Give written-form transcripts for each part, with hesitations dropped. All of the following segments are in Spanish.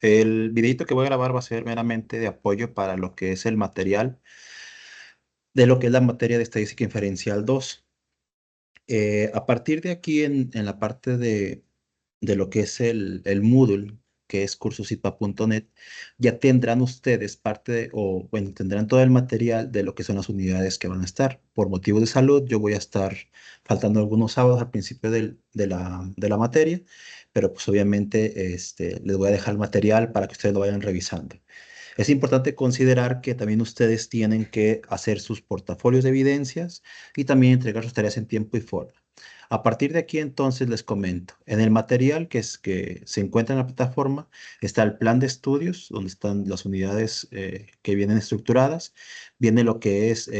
El videito que voy a grabar va a ser meramente de apoyo para lo que es el material de lo que es la materia de estadística inferencial 2. A partir de aquí en la parte de lo que es el Moodle, que es cursositpa.net, ya tendrán ustedes parte o bueno, tendrán todo el material de lo que son las unidades que van a estar. Por motivos de salud, yo voy a estar faltando algunos sábados al principio de la materia, pero pues obviamente les voy a dejar el material para que ustedes lo vayan revisando. Es importante considerar que también ustedes tienen que hacer sus portafolios de evidencias y también entregar sus tareas en tiempo y forma. A partir de aquí, entonces, les comento. En el material que se encuentra en la plataforma está el plan de estudios, donde están las unidades que vienen estructuradas. Viene lo que es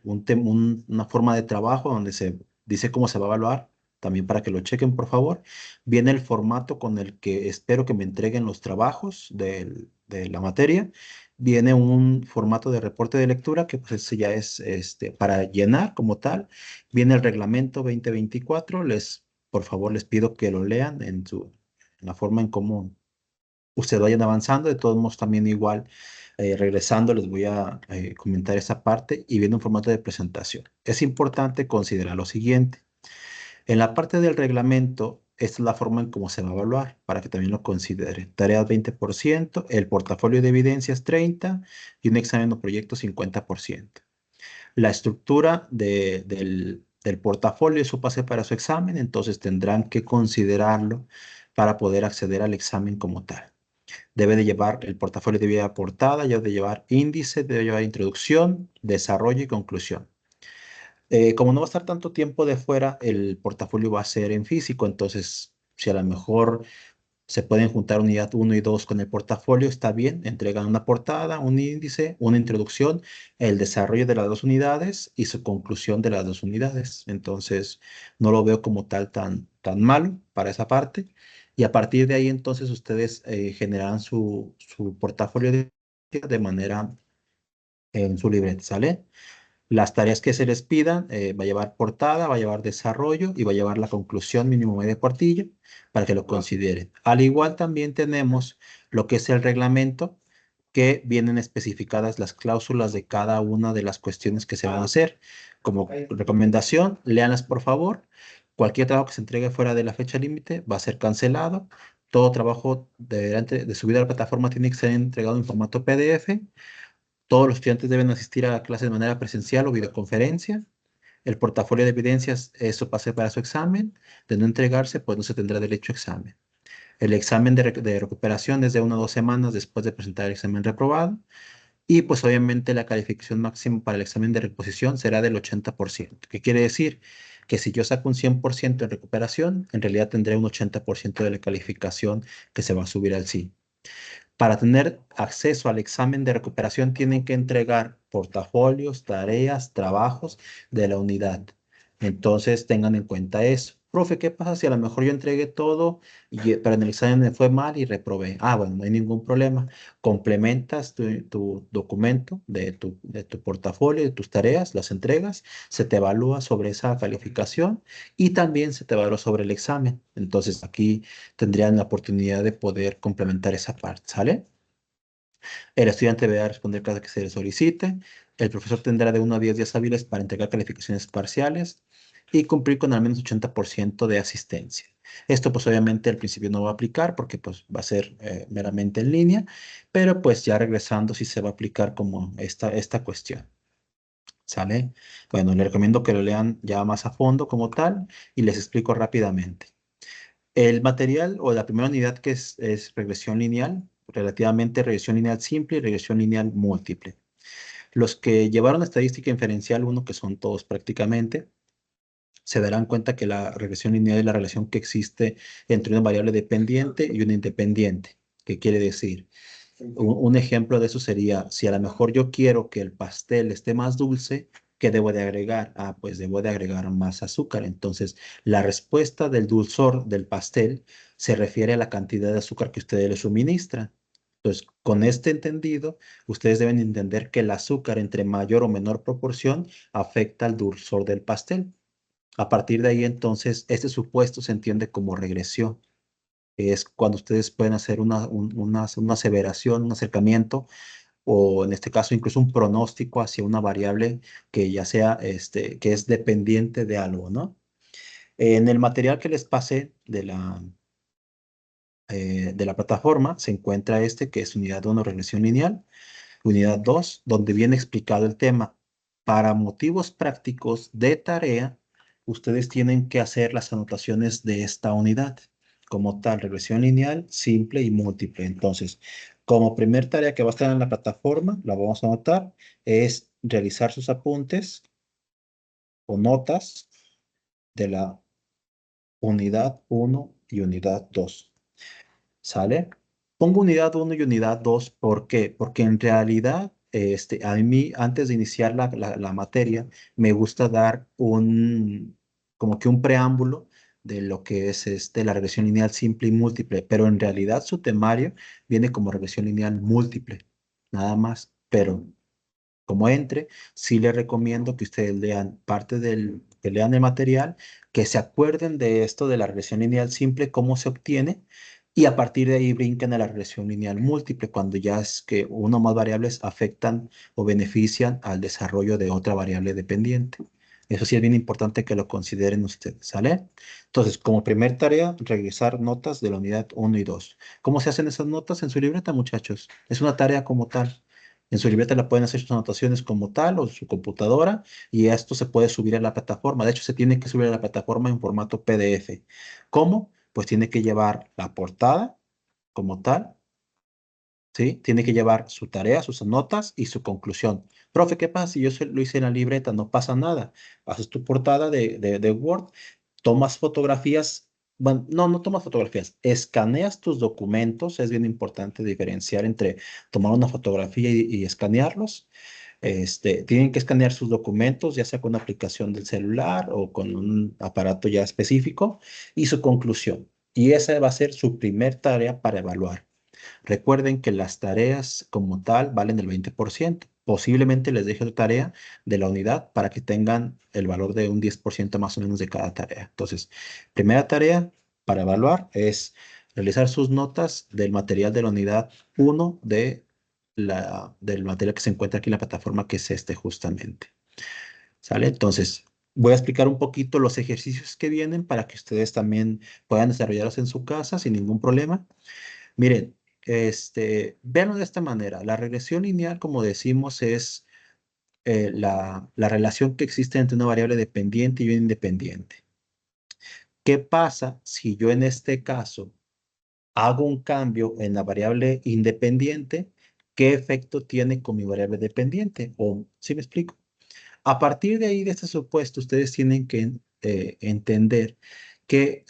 una forma de trabajo donde se dice cómo se va a evaluar, también para que lo chequen, por favor. Viene el formato con el que espero que me entreguen los trabajos de la materia. Viene un formato de reporte de lectura que pues ese ya es para llenar como tal. Viene el reglamento 2024. Por favor, les pido que lo lean en la forma en cómo ustedes vayan avanzando. De todos modos, también igual, regresando, les voy a comentar esa parte y viene un formato de presentación. Es importante considerar lo siguiente. En la parte del reglamento, esta es la forma en cómo se va a evaluar, para que también lo considere. Tareas 20%, el portafolio de evidencias 30% y un examen o proyecto 50%. La estructura del portafolio es su pase para su examen, entonces tendrán que considerarlo para poder acceder al examen como tal. Debe de llevar el portafolio de vida portada, debe de llevar índice, debe llevar introducción, desarrollo y conclusión. Como no va a estar tanto tiempo de fuera, el portafolio va a ser en físico, entonces si a lo mejor se pueden juntar unidad uno y 2 con el portafolio, está bien, entregan una portada, un índice, una introducción, el desarrollo de las dos unidades y su conclusión de las dos unidades. Entonces, no lo veo como tal tan malo para esa parte. Y a partir de ahí, entonces, ustedes generarán su portafolio de manera en su libreta, ¿sale? Las tareas que se les pidan, va a llevar portada, va a llevar desarrollo y va a llevar la conclusión mínimo media cuartilla para que lo consideren. Al igual también tenemos lo que es el reglamento, que vienen especificadas las cláusulas de cada una de las cuestiones que se van a hacer. Como recomendación, léanlas por favor. Cualquier trabajo que se entregue fuera de la fecha límite va a ser cancelado. Todo trabajo de subida a la plataforma tiene que ser entregado en formato PDF. Todos los estudiantes deben asistir a la clase de manera presencial o videoconferencia. El portafolio de evidencias, eso pase para su examen. De no entregarse, pues no se tendrá derecho a examen. El examen de recuperación es de 1 o 2 semanas después de presentar el examen reprobado. Y pues obviamente la calificación máxima para el examen de reposición será del 80%. ¿Qué quiere decir? Que si yo saco un 100% en recuperación, en realidad tendré un 80% de la calificación que se va a subir al sí. Para tener acceso al examen de recuperación tienen que entregar portafolios, tareas, trabajos de la unidad. Entonces tengan en cuenta eso. Profe, ¿qué pasa si a lo mejor yo entregué todo, pero en el examen me fue mal y reprobé? Ah, bueno, no hay ningún problema. Complementas tu documento de tu portafolio, de tus tareas, las entregas, se te evalúa sobre esa calificación y también se te evalúa sobre el examen. Entonces aquí tendrían la oportunidad de poder complementar esa parte, ¿sale? El estudiante deberá responder cada que se le solicite. El profesor tendrá de 1 a 10 días hábiles para entregar calificaciones parciales y cumplir con al menos 80% de asistencia. Esto pues obviamente al principio no va a aplicar porque pues va a ser meramente en línea, pero pues ya regresando sí se va a aplicar como esta cuestión. ¿Sale? Bueno, les recomiendo que lo lean ya más a fondo como tal y les explico rápidamente. El material o la primera unidad que es regresión lineal, relativamente regresión lineal simple y regresión lineal múltiple. Los que llevaron estadística inferencial uno, que son todos prácticamente, se darán cuenta que la regresión lineal es la relación que existe entre una variable dependiente y una independiente. ¿Qué quiere decir? Un ejemplo de eso sería, si a lo mejor yo quiero que el pastel esté más dulce, ¿qué debo de agregar? Ah, pues debo de agregar más azúcar. Entonces, la respuesta del dulzor del pastel se refiere a la cantidad de azúcar que ustedes le suministran. Entonces, con este entendido, ustedes deben entender que el azúcar entre mayor o menor proporción afecta al dulzor del pastel. A partir de ahí, entonces, este supuesto se entiende como regresión. Es cuando ustedes pueden hacer una aseveración, un acercamiento, o en este caso incluso un pronóstico hacia una variable que ya sea, que es dependiente de algo, ¿no? En el material que les pasé de la plataforma se encuentra que es unidad 1, regresión lineal, unidad 2, donde viene explicado el tema. Para motivos prácticos de tarea, ustedes tienen que hacer las anotaciones de esta unidad, como tal, regresión lineal, simple y múltiple. Entonces, como primer tarea que va a estar en la plataforma, la vamos a anotar, es realizar sus apuntes o notas de la unidad 1 y unidad 2. ¿Sale? Pongo unidad 1 y unidad 2. ¿Por qué? Porque en realidad, a mí, antes de iniciar la materia, me gusta dar como que un preámbulo de lo que es la regresión lineal simple y múltiple, pero en realidad su temario viene como regresión lineal múltiple, nada más. Pero como entre, sí les recomiendo que ustedes lean que lean el material, que se acuerden de esto de la regresión lineal simple, cómo se obtiene, y a partir de ahí brinquen a la regresión lineal múltiple, cuando ya es que uno o más variables afectan o benefician al desarrollo de otra variable dependiente. Eso sí es bien importante que lo consideren ustedes, ¿sale? Entonces, como primer tarea, revisar notas de la unidad 1 y 2. ¿Cómo se hacen esas notas en su libreta, muchachos? Es una tarea como tal. En su libreta la pueden hacer sus anotaciones como tal o en su computadora y esto se puede subir a la plataforma. De hecho, se tiene que subir a la plataforma en formato PDF. ¿Cómo? Pues tiene que llevar la portada como tal, ¿sí? Tiene que llevar su tarea, sus notas y su conclusión. Profe, ¿qué pasa si yo lo hice en la libreta? No pasa nada. Haces tu portada de Word, tomas fotografías, bueno, no tomas fotografías, escaneas tus documentos. Es bien importante diferenciar entre tomar una fotografía y escanearlos. Tienen que escanear sus documentos, ya sea con una aplicación del celular o con un aparato ya específico, y su conclusión. Y esa va a ser su primer tarea para evaluar. Recuerden que las tareas como tal valen el 20%. Posiblemente les deje otra tarea de la unidad para que tengan el valor de un 10% más o menos de cada tarea. Entonces, primera tarea para evaluar es realizar sus notas del material de la unidad 1 del material que se encuentra aquí en la plataforma, que es justamente. ¿Sale? Entonces, voy a explicar un poquito los ejercicios que vienen para que ustedes también puedan desarrollarlos en su casa sin ningún problema. Miren, véanlo de esta manera. La regresión lineal, como decimos, es la relación que existe entre una variable dependiente y una independiente. ¿Qué pasa si yo en este caso hago un cambio en la variable independiente? ¿Qué efecto tiene con mi variable dependiente? ¿O si me explico? A partir de ahí, de este supuesto, ustedes tienen que entender que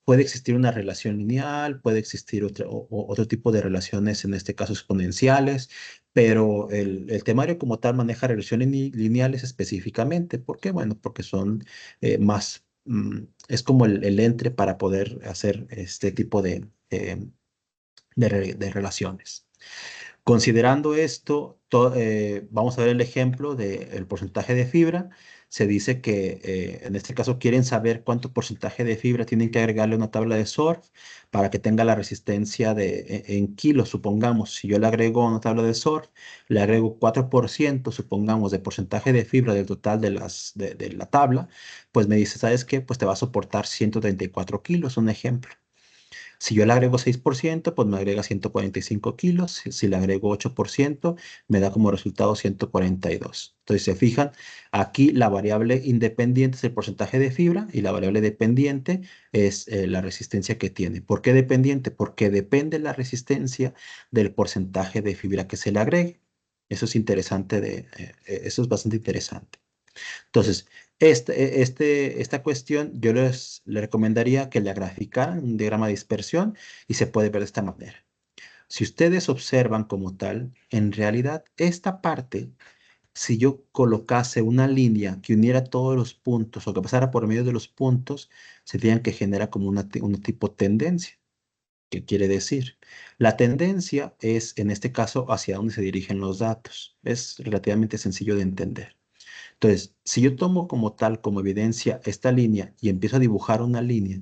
puede existir una relación lineal, puede existir otro tipo de relaciones, en este caso exponenciales, pero el temario como tal maneja relaciones lineales específicamente. ¿Por qué? Bueno, porque son es como el entre para poder hacer este tipo de relaciones. Considerando esto, vamos a ver el ejemplo del porcentaje de fibra. Se dice que en este caso quieren saber cuánto porcentaje de fibra tienen que agregarle a una tabla de SORF para que tenga la resistencia en kilos. Supongamos, si yo le agrego a una tabla de SORF, le agrego 4%, supongamos, de porcentaje de fibra del total de la tabla, pues me dice, ¿sabes qué? Pues te va a soportar 134 kilos, un ejemplo. Si yo le agrego 6%, pues me agrega 145 kilos. Si le agrego 8%, me da como resultado 142. Entonces, se fijan, aquí la variable independiente es el porcentaje de fibra y la variable dependiente es la resistencia que tiene. ¿Por qué dependiente? Porque depende la resistencia del porcentaje de fibra que se le agregue. Eso es interesante eso es bastante interesante. Entonces, esta cuestión yo les recomendaría que la graficaran en un diagrama de dispersión y se puede ver de esta manera. Si ustedes observan como tal, en realidad esta parte, si yo colocase una línea que uniera todos los puntos o que pasara por medio de los puntos, serían que genera como una tipo tendencia. ¿Qué quiere decir? La tendencia es, en este caso, hacia dónde se dirigen los datos. Es relativamente sencillo de entender. Entonces, si yo tomo como tal, como evidencia esta línea y empiezo a dibujar una línea,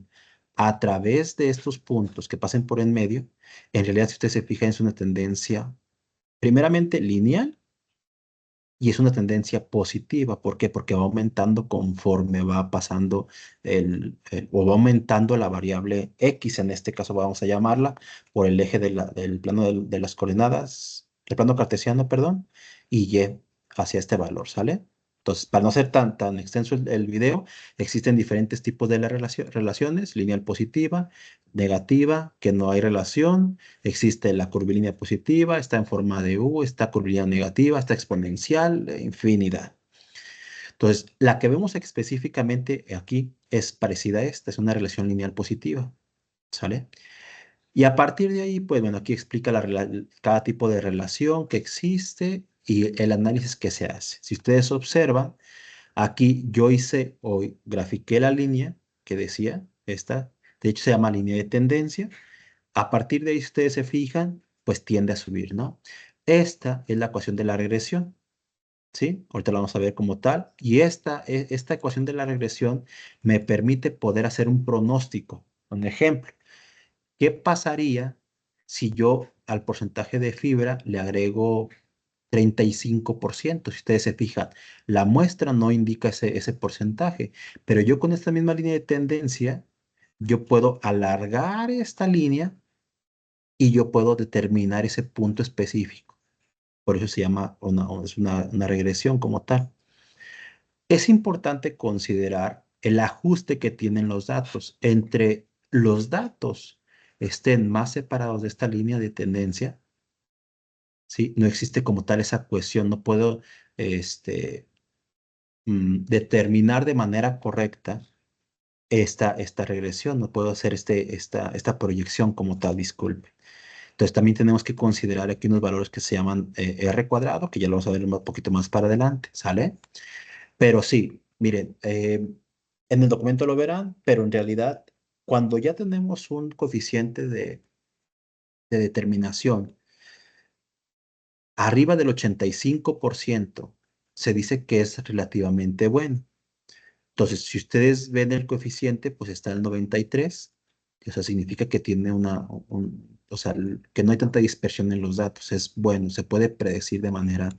a través de estos puntos que pasen por en medio, en realidad, si usted se fija, es una tendencia primeramente lineal y es una tendencia positiva. ¿Por qué? Porque va aumentando conforme va pasando o va aumentando la variable X, en este caso vamos a llamarla, por el eje del plano de las coordenadas, el plano cartesiano, perdón, y Y hacia este valor, ¿sale? Entonces, para no ser tan extenso el video, existen diferentes tipos de relaciones: lineal positiva, negativa, que no hay relación. Existe la curvilínea positiva, está en forma de U, está curvilínea negativa, está exponencial, infinidad. Entonces, la que vemos específicamente aquí es parecida a esta, es una relación lineal positiva, ¿sale? Y a partir de ahí, pues bueno, aquí explica cada tipo de relación que existe y el análisis que se hace. Si ustedes observan, aquí yo hice hoy, grafiqué la línea que decía, esta, de hecho se llama línea de tendencia. A partir de ahí, si ustedes se fijan, pues tiende a subir, ¿no? Esta es la ecuación de la regresión, ¿sí? Ahorita la vamos a ver como tal. Y esta ecuación de la regresión me permite poder hacer un pronóstico. Un ejemplo, ¿qué pasaría si yo al porcentaje de fibra le agrego 35%? Si ustedes se fijan, la muestra no indica ese porcentaje, pero yo con esta misma línea de tendencia, yo puedo alargar esta línea y yo puedo determinar ese punto específico. Por eso se llama es una regresión como tal. Es importante considerar el ajuste que tienen los datos. Entre los datos estén más separados de esta línea de tendencia, ¿sí? No existe como tal esa cohesión. No puedo este, determinar de manera correcta esta regresión. No puedo hacer esta proyección como tal, disculpe. Entonces también tenemos que considerar aquí unos valores que se llaman R cuadrado, que ya lo vamos a ver un poquito más para adelante, ¿sale? Pero sí, miren, en el documento lo verán, pero en realidad, cuando ya tenemos un coeficiente de determinación arriba del 85%, se dice que es relativamente bueno. Entonces, si ustedes ven el coeficiente, pues está el 93, o sea, significa que tiene o sea, que no hay tanta dispersión en los datos. Es bueno, se puede predecir de manera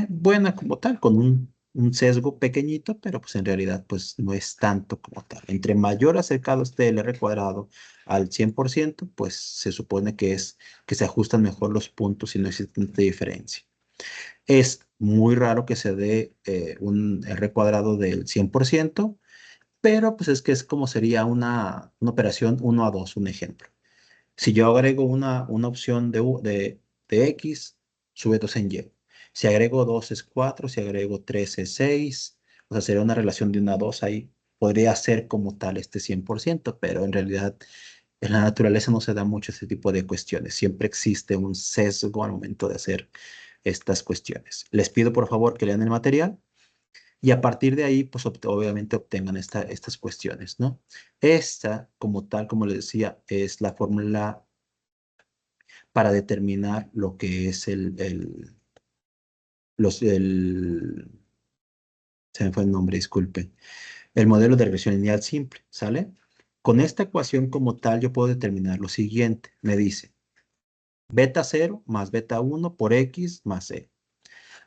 buena como tal, con un sesgo pequeñito, pero pues en realidad pues no es tanto como tal. Entre mayor acercado esté el R cuadrado al 100%, pues se supone que se ajustan mejor los puntos y no existe tanta diferencia. Es muy raro que se dé un R cuadrado del 100%, pero pues es que es como sería una operación 1 a 2, un ejemplo. Si yo agrego una opción de X, sube 2 en Y. Si agrego 2 es 4, si agrego 3 es 6. O sea, sería una relación de 1 a 2 ahí. Podría ser como tal este 100%, pero en realidad en la naturaleza no se da mucho ese tipo de cuestiones. Siempre existe un sesgo al momento de hacer estas cuestiones. Les pido por favor que lean el material y a partir de ahí, pues obviamente obtengan estas cuestiones, ¿no? Esta, como tal, como les decía, es la fórmula para determinar lo que es se me fue el nombre, disculpe, el modelo de regresión lineal simple, ¿sale? Con esta ecuación como tal, yo puedo determinar lo siguiente. Me dice beta 0 más beta 1 por X más E.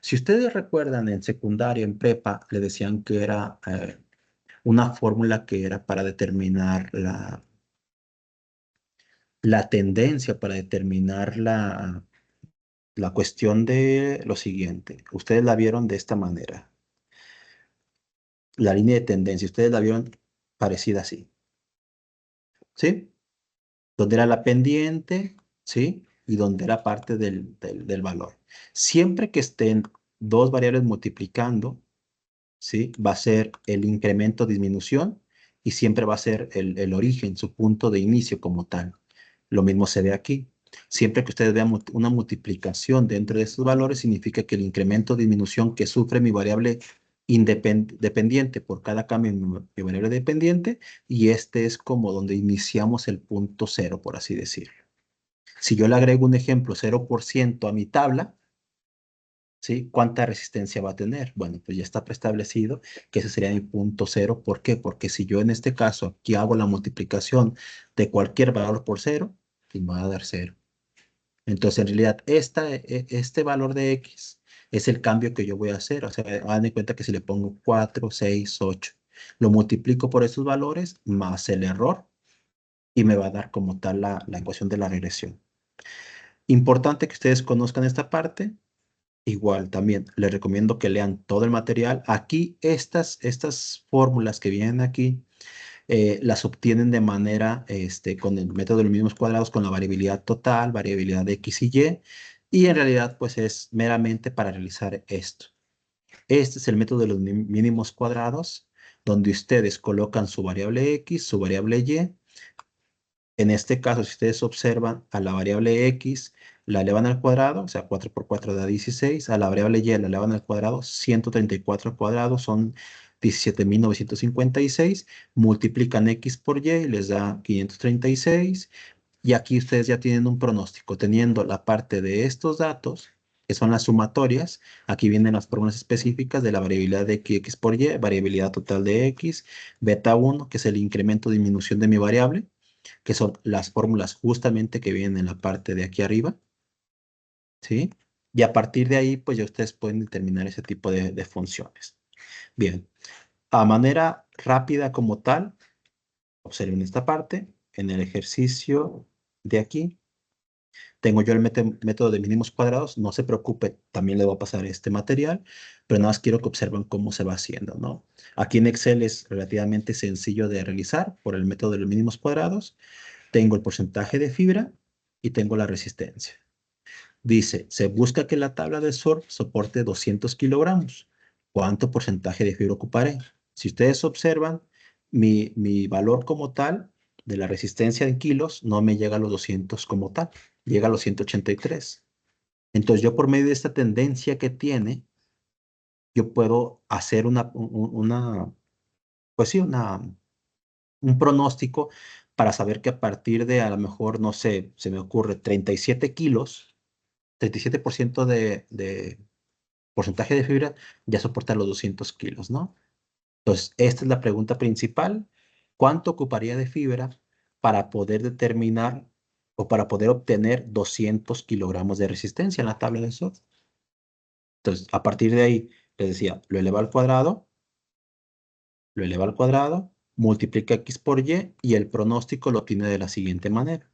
Si ustedes recuerdan, en secundaria, en prepa, le decían que era una fórmula que era para determinar la tendencia, para determinar la cuestión de lo siguiente. Ustedes la vieron de esta manera. La línea de tendencia, ustedes la vieron parecida así, ¿sí? Donde era la pendiente, ¿sí? Y donde era parte del valor. Siempre que estén dos variables multiplicando, ¿sí? Va a ser el incremento disminución y siempre va a ser el origen, su punto de inicio como tal. Lo mismo se ve aquí. Siempre que ustedes vean una multiplicación dentro de estos valores, significa que el incremento o disminución que sufre mi variable dependiente por cada cambio en mi variable dependiente, y este es como donde iniciamos el punto cero, por así decirlo. Si yo le agrego un ejemplo 0% a mi tabla, ¿sí? ¿Cuánta resistencia va a tener? Bueno, pues ya está preestablecido que ese sería mi punto cero. ¿Por qué? Porque si yo en este caso aquí hago la multiplicación de cualquier valor por cero, y me va a dar cero. Entonces, en realidad, este valor de X es el cambio que yo voy a hacer. O sea, hagan en cuenta que si le pongo 4, 6, 8, lo multiplico por esos valores más el error y me va a dar como tal la ecuación de la regresión. Importante que ustedes conozcan esta parte. Igual, también les recomiendo que lean todo el material. Aquí, estas fórmulas que vienen aquí, las obtienen de manera, con el método de los mínimos cuadrados, con la variabilidad total, variabilidad de X y Y, y en realidad, pues es meramente para realizar esto. Este es el método de los mínimos cuadrados, donde ustedes colocan su variable X, su variable Y. En este caso, si ustedes observan a la variable X, la elevan al cuadrado, o sea, 4 por 4 da 16. A la variable Y la elevan al cuadrado, 134 al cuadrado son 17.956. Multiplican X por Y y les da 536. Y aquí ustedes ya tienen un pronóstico, teniendo la parte de estos datos, que son las sumatorias. Aquí vienen las fórmulas específicas de la variabilidad de X por Y, variabilidad total de X, beta 1, que es el incremento o disminución de mi variable, que son las fórmulas justamente que vienen en la parte de aquí arriba, ¿sí? Y a partir de ahí, pues ya ustedes pueden determinar ese tipo de funciones. Bien, a manera rápida como tal, observen esta parte, en el ejercicio de aquí, tengo yo el método de mínimos cuadrados, no se preocupe, también le voy a pasar este material, pero nada más quiero que observen cómo se va haciendo, ¿no? Aquí en Excel es relativamente sencillo de realizar por el método de los mínimos cuadrados. Tengo el porcentaje de fibra y tengo la resistencia. Dice, se busca que la tabla de SOR soporte 200 kilogramos. ¿Cuánto porcentaje de fibra ocuparé? Si ustedes observan, mi valor como tal de la resistencia en kilos no me llega a los 200 como tal, llega a los 183. Entonces yo por medio de esta tendencia que tiene, yo puedo hacer pues sí, un pronóstico para saber que a partir de, a lo mejor, no sé, se me ocurre 37 kilos, 37% de porcentaje de fibra, ya soporta los 200 kilos, ¿no? Entonces, esta es la pregunta principal. ¿Cuánto ocuparía de fibra para poder determinar o para poder obtener 200 kilogramos de resistencia en la tabla de SOT? Entonces, a partir de ahí, les decía, lo eleva al cuadrado, multiplica X por Y el pronóstico lo tiene de la siguiente manera.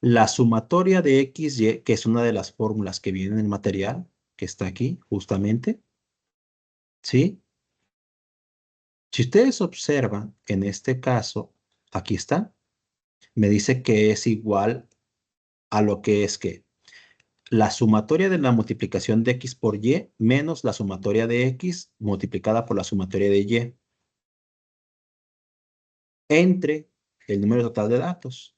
La sumatoria de X, Y, que es una de las fórmulas que viene en el material, que está aquí, justamente, ¿sí? Si ustedes observan, en este caso, aquí está, me dice que es igual a lo que es que la sumatoria de la multiplicación de X por Y menos la sumatoria de X multiplicada por la sumatoria de Y entre el número total de datos.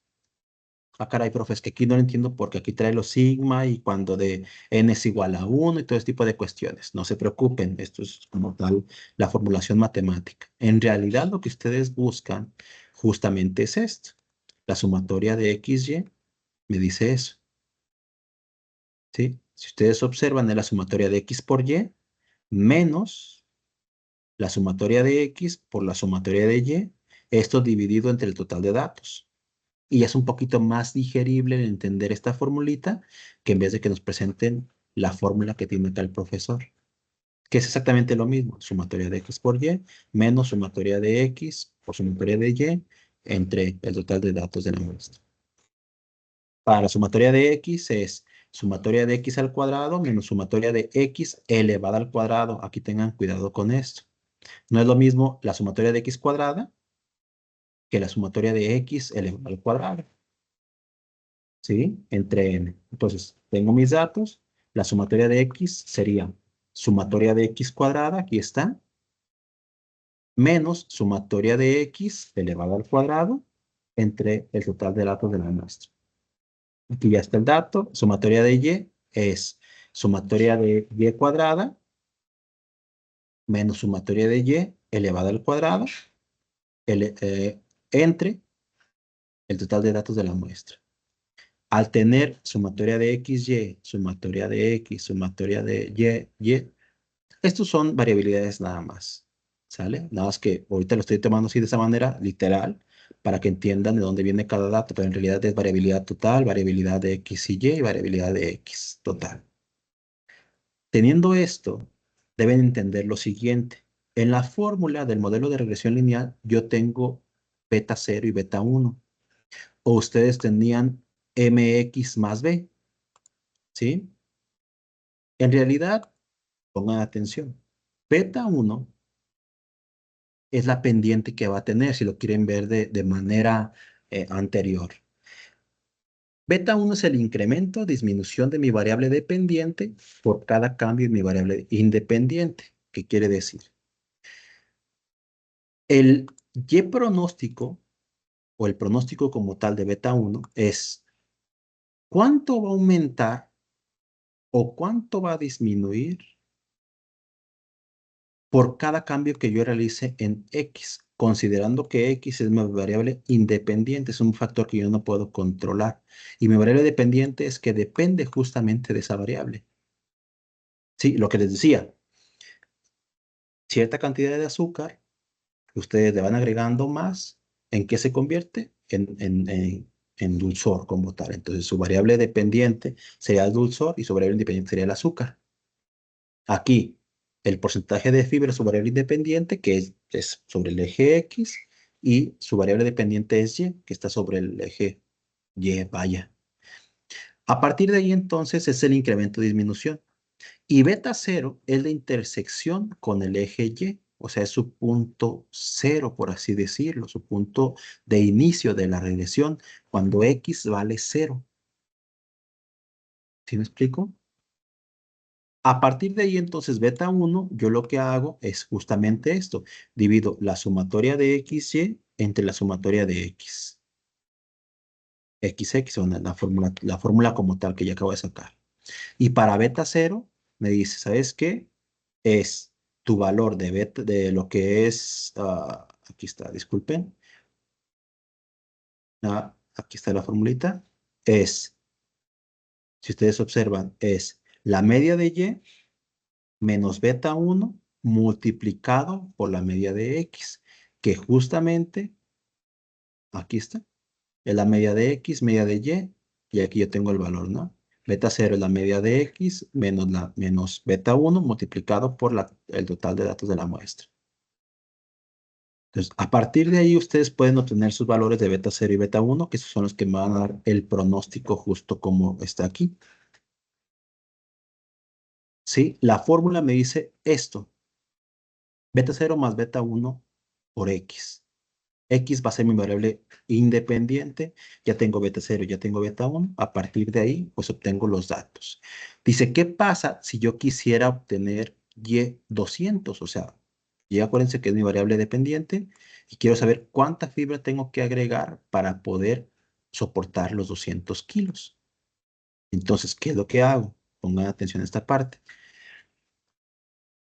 Ah, caray, profe, es que aquí no lo entiendo porque aquí trae los sigma y cuando de n es igual a 1 y todo ese tipo de cuestiones. No se preocupen, esto es como tal la formulación matemática. En realidad lo que ustedes buscan justamente es esto. La sumatoria de XY me dice eso, ¿sí? Si ustedes observan, es la sumatoria de X por Y menos la sumatoria de X por la sumatoria de Y, esto dividido entre el total de datos. Y es un poquito más digerible el entender esta formulita que en vez de que nos presenten la fórmula que tiene acá el profesor, que es exactamente lo mismo, sumatoria de X por Y menos sumatoria de X por sumatoria de Y entre el total de datos de la muestra. Para la sumatoria de X es sumatoria de X al cuadrado menos sumatoria de X elevada al cuadrado. Aquí tengan cuidado con esto. No es lo mismo la sumatoria de X cuadrada que la sumatoria de X elevada al cuadrado. ¿Sí? Entre n. Entonces, tengo mis datos. La sumatoria de X sería sumatoria de X cuadrada, aquí está, menos sumatoria de X elevado al cuadrado entre el total de datos de la muestra. Aquí ya está el dato. Sumatoria de Y es sumatoria de Y cuadrada menos sumatoria de Y elevada al cuadrado entre el total de datos de la muestra. Al tener sumatoria de XY, sumatoria de X, sumatoria de Y, estos son variabilidades nada más, ¿sale? Nada más que ahorita lo estoy tomando así de esa manera, literal, para que entiendan de dónde viene cada dato, pero en realidad es variabilidad total, variabilidad de X y Y, variabilidad de X total. Teniendo esto, deben entender lo siguiente. En la fórmula del modelo de regresión lineal, yo tengo beta 0 y beta 1. O ustedes tenían mx más b, ¿sí? En realidad, pongan atención. Beta 1 es la pendiente que va a tener, si lo quieren ver de manera anterior. Beta 1 es el incremento, disminución de mi variable dependiente por cada cambio en mi variable independiente. ¿Qué quiere decir? El Y pronóstico, o el pronóstico como tal de beta 1, es cuánto va a aumentar o cuánto va a disminuir por cada cambio que yo realice en X, considerando que X es mi variable independiente, es un factor que yo no puedo controlar. Y mi variable dependiente es que depende justamente de esa variable. Sí, lo que les decía, cierta cantidad de azúcar, ustedes le van agregando más, ¿en qué se convierte? En dulzor como tal. Entonces su variable dependiente sería el dulzor y su variable independiente sería el azúcar. Aquí, el porcentaje de fibra es su variable independiente, que es sobre el eje X, y su variable dependiente es Y, que está sobre el eje Y, vaya. A partir de ahí, entonces, es el incremento de disminución. Y beta 0 es la intersección con el eje Y, o sea, es su punto cero, por así decirlo, su punto de inicio de la regresión, cuando X vale 0. ¿Sí me explico? A partir de ahí, entonces, beta 1, yo lo que hago es justamente esto. Divido la sumatoria de XY entre la sumatoria de X. XX, o la fórmula como tal que ya acabo de sacar. Y para beta 0, me dice, ¿sabes qué? Es tu valor de beta, de lo que es, aquí está, disculpen. Aquí está la formulita. Si ustedes observan, es la media de Y menos beta 1 multiplicado por la media de X, que justamente, aquí está, es la media de X, media de Y aquí yo tengo el valor, ¿no? Beta 0 es la media de X menos beta 1 multiplicado por el total de datos de la muestra. Entonces, a partir de ahí ustedes pueden obtener sus valores de beta 0 y beta 1, que esos son los que me van a dar el pronóstico justo como está aquí. ¿Sí? La fórmula me dice esto, beta 0 más beta 1 por X. X va a ser mi variable independiente. Ya tengo beta 0, ya tengo beta 1. A partir de ahí, pues obtengo los datos. Dice, ¿qué pasa si yo quisiera obtener Y200? O sea, ya acuérdense que es mi variable dependiente y quiero saber cuánta fibra tengo que agregar para poder soportar los 200 kilos. Entonces, ¿qué es lo que hago? Pongan atención a esta parte.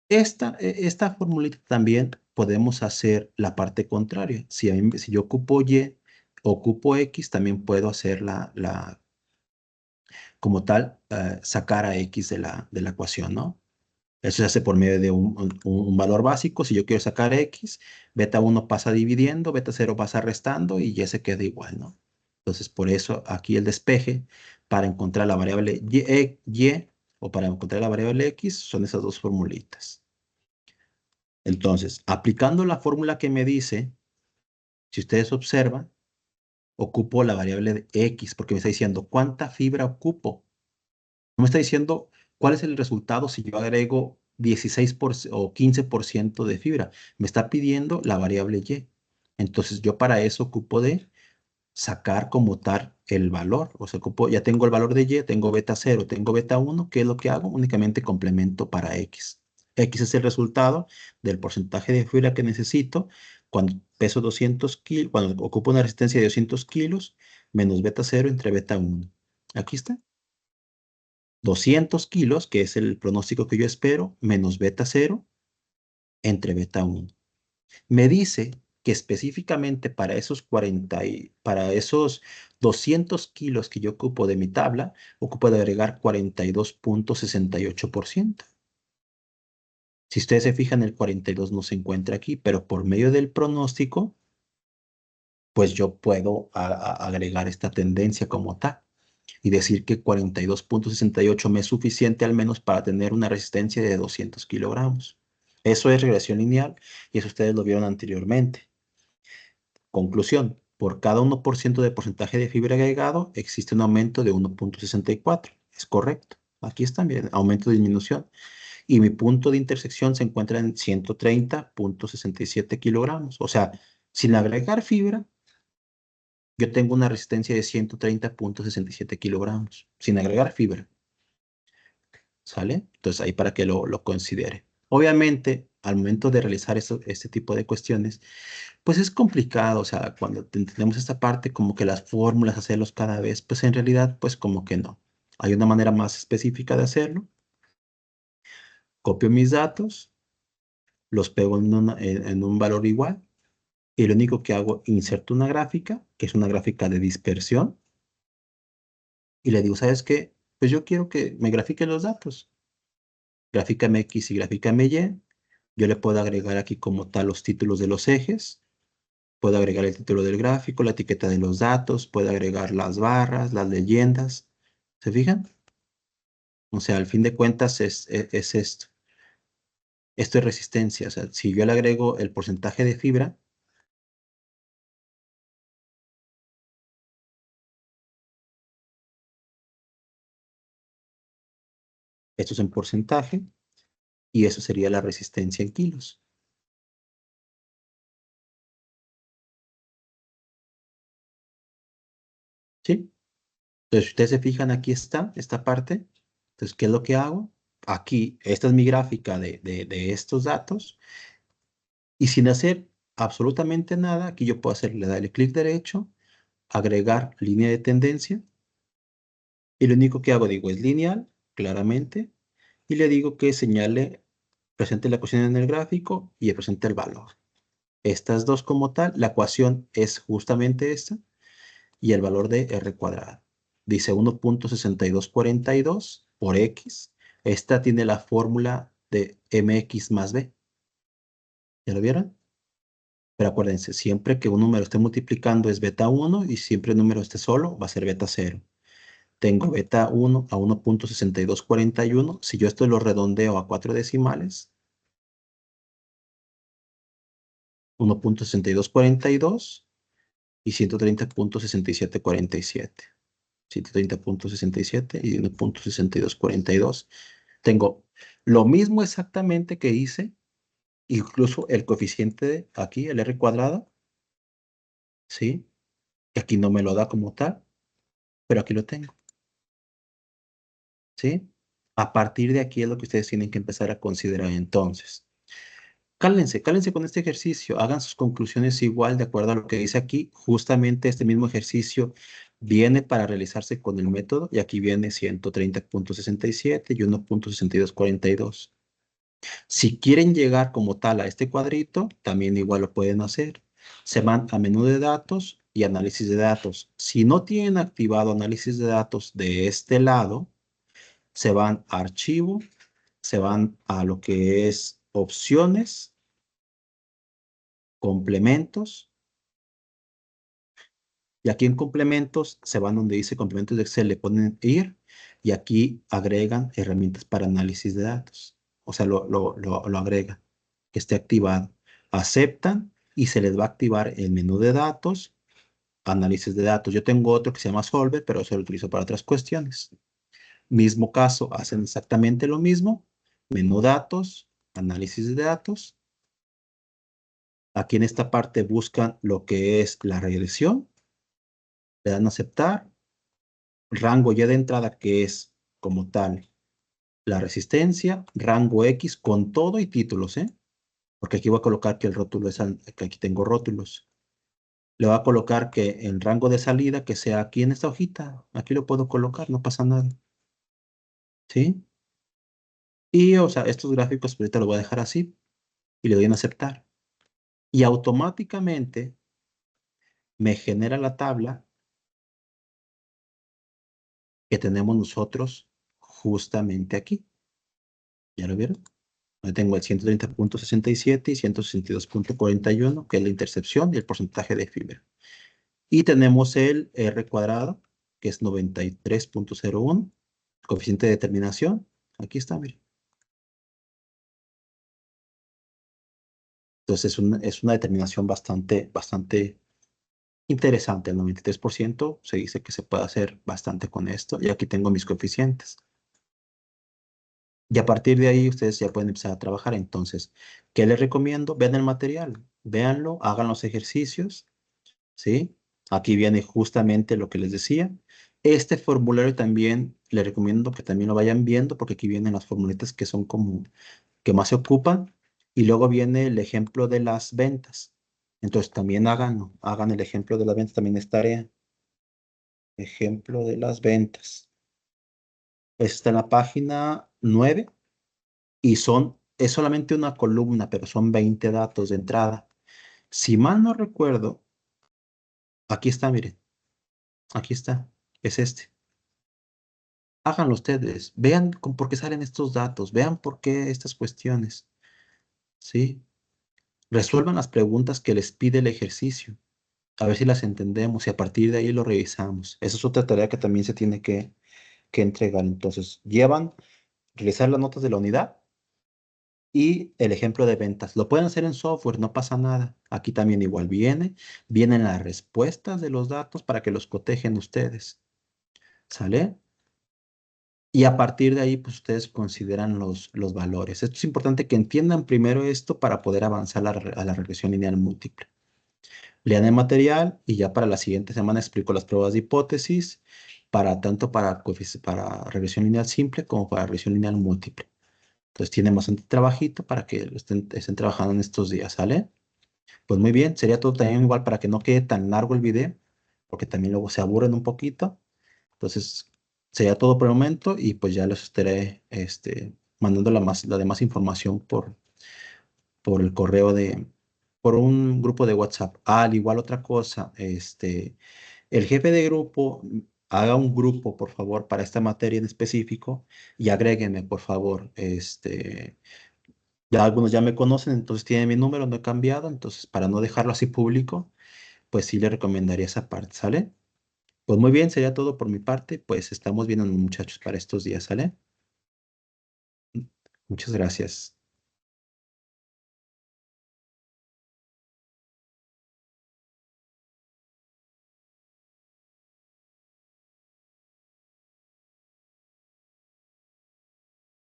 Esta formulita también podemos hacer la parte contraria. Si yo ocupo Y, ocupo X, también puedo hacer como tal, sacar a X de la ecuación, ¿no? Eso se hace por medio de un valor básico. Si yo quiero sacar X, beta 1 pasa dividiendo, beta 0 pasa restando y Y se queda igual, ¿no? Entonces, por eso aquí el despeje para encontrar la variable Y o para encontrar la variable X son esas dos formulitas. Entonces, aplicando la fórmula que me dice, si ustedes observan, ocupo la variable de X, porque me está diciendo cuánta fibra ocupo. No me está diciendo cuál es el resultado si yo agrego 16% o 15% de fibra. Me está pidiendo la variable Y. Entonces, yo para eso ocupo de sacar como tal el valor. O sea, ya tengo el valor de Y, tengo beta 0, tengo beta 1. ¿Qué es lo que hago? Únicamente complemento para X. X es el resultado del porcentaje de fibra que necesito cuando peso 200 kilos, cuando ocupo una resistencia de 200 kilos, menos beta 0 entre beta 1. Aquí está. 200 kilos, que es el pronóstico que yo espero, menos beta 0 entre beta 1. Me dice que específicamente para esos 40 para esos 200 kilos que yo ocupo de mi tabla, ocupo de agregar 42,68%. Si ustedes se fijan, el 42 no se encuentra aquí, pero por medio del pronóstico, pues yo puedo agregar esta tendencia como tal y decir que 42,68 me es suficiente al menos para tener una resistencia de 200 kilogramos. Eso es regresión lineal y eso ustedes lo vieron anteriormente. Conclusión, por cada 1% de porcentaje de fibra agregado existe un aumento de 1,64. Es correcto. Aquí está bien, aumento o disminución. Y mi punto de intersección se encuentra en 130,67 kilogramos. O sea, sin agregar fibra, yo tengo una resistencia de 130,67 kilogramos, sin agregar fibra. ¿Sale? Entonces ahí para que lo considere. Obviamente, al momento de realizar este tipo de cuestiones, pues es complicado, o sea, cuando tenemos esta parte, como que las fórmulas, hacerlos cada vez, pues en realidad, pues como que no. Hay una manera más específica de hacerlo. Copio mis datos, los pego en un valor igual, y lo único que hago, inserto una gráfica, que es una gráfica de dispersión, y le digo, ¿sabes qué? Pues yo quiero que me grafiquen los datos. Grafícame X y grafícame Y. Yo le puedo agregar aquí como tal los títulos de los ejes. Puedo agregar el título del gráfico, la etiqueta de los datos, puedo agregar las barras, las leyendas. ¿Se fijan? O sea, al fin de cuentas es esto. Esto es resistencia. O sea, si yo le agrego el porcentaje de fibra, esto es en porcentaje, y eso sería la resistencia en kilos. ¿Sí? Entonces, si ustedes se fijan, aquí está esta parte. Entonces, ¿qué es lo que hago? Aquí, esta es mi gráfica de estos datos. Y sin hacer absolutamente nada, aquí yo puedo hacerle, darle clic derecho, agregar línea de tendencia, y lo único que hago, digo, es lineal, claramente, y le digo que señale, presente la ecuación en el gráfico y presente el valor. Estas dos como tal, la ecuación es justamente esta, y el valor de R cuadrado. Dice 1,6242 por X. Esta tiene la fórmula de MX más B. ¿Ya lo vieron? Pero acuérdense, siempre que un número esté multiplicando es beta 1 y siempre el número esté solo va a ser beta 0. Tengo beta 1 a 1,6241. Si yo esto lo redondeo a 4 decimales, 1,6242 y 130,6747. 130,67 y 1,6242. Tengo lo mismo exactamente que hice, incluso el coeficiente de aquí, el R cuadrado, ¿sí? Que aquí no me lo da como tal, pero aquí lo tengo. ¿Sí? A partir de aquí es lo que ustedes tienen que empezar a considerar entonces. Cálense con este ejercicio, hagan sus conclusiones igual de acuerdo a lo que dice aquí. Justamente este mismo ejercicio viene para realizarse con el método y aquí viene 130,67 y 1,6242. Si quieren llegar como tal a este cuadrito, también igual lo pueden hacer. Se van a menú de datos y análisis de datos. Si no tienen activado análisis de datos de este lado, se van a archivo, se van a lo que es opciones, complementos, y aquí en complementos se van donde dice complementos de Excel, le ponen ir y aquí agregan herramientas para análisis de datos. O sea, lo agregan, que esté activado. Aceptan y se les va a activar el menú de datos, análisis de datos. Yo tengo otro que se llama Solver, pero eso lo utilizo para otras cuestiones. Mismo caso, hacen exactamente lo mismo. Menú datos, análisis de datos. Aquí en esta parte buscan lo que es la regresión. Le dan a aceptar. Rango ya de entrada que es como tal la resistencia. Rango X con todo y títulos, ¿eh? Porque aquí voy a colocar que el rótulo es, que aquí tengo rótulos. Le voy a colocar que en rango de salida que sea aquí en esta hojita. Aquí lo puedo colocar, no pasa nada. ¿Sí? Y, o sea, estos gráficos ahorita lo voy a dejar así y le doy en aceptar. y automáticamente me genera la tabla que tenemos nosotros justamente aquí. ¿Ya lo vieron? Ahí tengo el 130,67 y 162,41, que es la intercepción y el porcentaje de fibra. Y tenemos el R cuadrado, que es 93,01, coeficiente de determinación. Aquí está, miren. Entonces es una determinación bastante interesante. El 93% se dice que se puede hacer bastante con esto. Y aquí tengo mis coeficientes. Y a partir de ahí ustedes ya pueden empezar a trabajar. Entonces, ¿qué les recomiendo? Vean el material, véanlo, hagan los ejercicios, ¿sí? Aquí viene justamente lo que les decía. Este formulario también les recomiendo que también lo vayan viendo porque aquí vienen las formulitas que son como que más se ocupan. Y luego viene el ejemplo de las ventas. Entonces también hagan el ejemplo de las ventas, también es tarea. Ejemplo de las ventas. Está en la página 9 y es solamente una columna, pero son 20 datos de entrada. Si mal no recuerdo, aquí está, miren, aquí está, es este. Háganlo ustedes, vean por qué salen estos datos, vean por qué estas cuestiones, ¿sí? Resuelvan las preguntas que les pide el ejercicio, a ver si las entendemos y a partir de ahí lo revisamos. Esa es otra tarea que también se tiene que entregar. Entonces, realizar las notas de la unidad y el ejemplo de ventas. Lo pueden hacer en software, no pasa nada. Aquí también igual vienen las respuestas de los datos para que los cotejen ustedes. ¿Sale? Y a partir de ahí, pues ustedes consideran los valores. Esto es importante que entiendan primero esto para poder avanzar a la regresión lineal múltiple. Lean el material y ya para la siguiente semana explico las pruebas de hipótesis, tanto para regresión lineal simple como para regresión lineal múltiple. Entonces tienen bastante trabajito para que estén trabajando en estos días, ¿sale? Pues muy bien, sería todo también igual para que no quede tan largo el video, porque también luego se aburren un poquito. Entonces, sería todo por el momento y pues ya les estaré mandando la demás información por el correo por un grupo de WhatsApp. Al igual otra cosa, el jefe de grupo, haga un grupo, por favor, para esta materia en específico y agréguenme, por favor. Ya algunos ya me conocen, entonces tienen mi número, no he cambiado, entonces para no dejarlo así público, pues sí le recomendaría esa parte, ¿sale? Pues muy bien, sería todo por mi parte, pues estamos viendo muchachos para estos días, ¿sale? Muchas gracias.